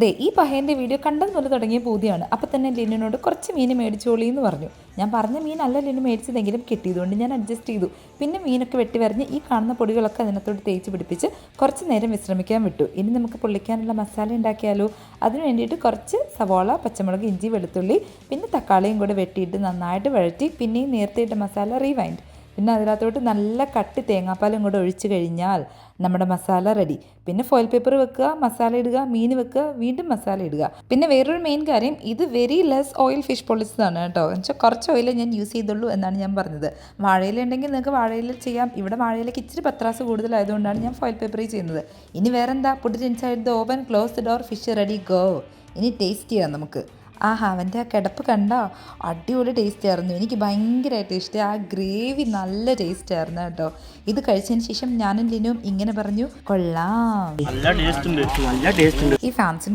ദേ ഈ പഹേൻ്റെ വീഡിയോ കണ്ടത് പോലെ തുടങ്ങിയ പൂതിയാണ്. അപ്പം തന്നെ ലിനുവിനോട് കുറച്ച് മീൻ മേടിച്ചോളി എന്ന് പറഞ്ഞു. ഞാൻ പറഞ്ഞ മീനല്ല ലിനു മേടിച്ചതെങ്കിലും കിട്ടിയതുകൊണ്ട് ഞാൻ അഡ്ജസ്റ്റ് ചെയ്തു. പിന്നെ മീനൊക്കെ വെട്ടി വരഞ്ഞ് ഈ കാണുന്ന പൊടികളൊക്കെ അതിനകത്തോട്ട് തേച്ച് പിടിപ്പിച്ച് കുറച്ച് നേരം വിശ്രമിക്കാൻ വിട്ടു. ഇനി നമുക്ക് പൊള്ളിക്കാനുള്ള മസാല ഉണ്ടാക്കിയാലോ? അതിന് വേണ്ടിയിട്ട് കുറച്ച് സവാള, പച്ചമുളക്, ഇഞ്ചി, വെളുത്തുള്ളി പിന്നെ തക്കാളിയും കൂടെ വെട്ടിയിട്ട് നന്നായിട്ട് വഴറ്റി പിന്നെയും നേരത്തെ ഇട്ട മസാല റീവൈൻഡ്. പിന്നെ അതിനകത്തോട്ട് നല്ല കട്ടി തേങ്ങാപ്പാലും കൂടെ ഒഴിച്ച് കഴിഞ്ഞാൽ നമ്മുടെ മസാല റെഡി. പിന്നെ ഫോയിൽ പേപ്പർ വെക്കുക, മസാല ഇടുക, മീൻ വെക്കുക, വീണ്ടും മസാല ഇടുക. പിന്നെ വേറൊരു മെയിൻ കാര്യം, ഇത് വെരി ലെസ് ഓയിൽ ഫിഷ് പൊള്ളിച്ചതാണ് കേട്ടോ. എന്നുവെച്ചാൽ കുറച്ച് ഓയിലേ ഞാൻ യൂസ് ചെയ്തുള്ളൂ എന്നാണ് ഞാൻ പറഞ്ഞത്. വാഴയില ഉണ്ടെങ്കിൽ നിങ്ങൾക്ക് വാഴയില ചെയ്യാം. ഇവിടെ വാഴയിലേക്ക് ഇച്ചിരി പത്രാസ് കൂടുതലായതുകൊണ്ടാണ് ഞാൻ ഫോയിൽ പേപ്പറിൽ ചെയ്യുന്നത്. ഇനി വേറെന്താ, put inside the oven, close the door, fish ready, go. ഇനി ടേസ്റ്റ് ചെയ്യാം നമുക്ക്. ആഹാ, അവൻ്റെ ആ കിടപ്പ് കണ്ടോ? അടിപൊളി ടേസ്റ്റ് ആയിരുന്നു. എനിക്ക് ഭയങ്കരമായിട്ട് ഇഷ്ടമായി. ആ ഗ്രേവി നല്ല ടേസ്റ്റ് ആയിരുന്നു കേട്ടോ. ഇത് കഴിച്ചതിന് ശേഷം ഞാനും ലിനുവും ഇങ്ങനെ പറഞ്ഞു, കൊള്ളാം. നല്ല ടേസ്റ്റ് ഉണ്ട്. ഈ ഫാൻസിന്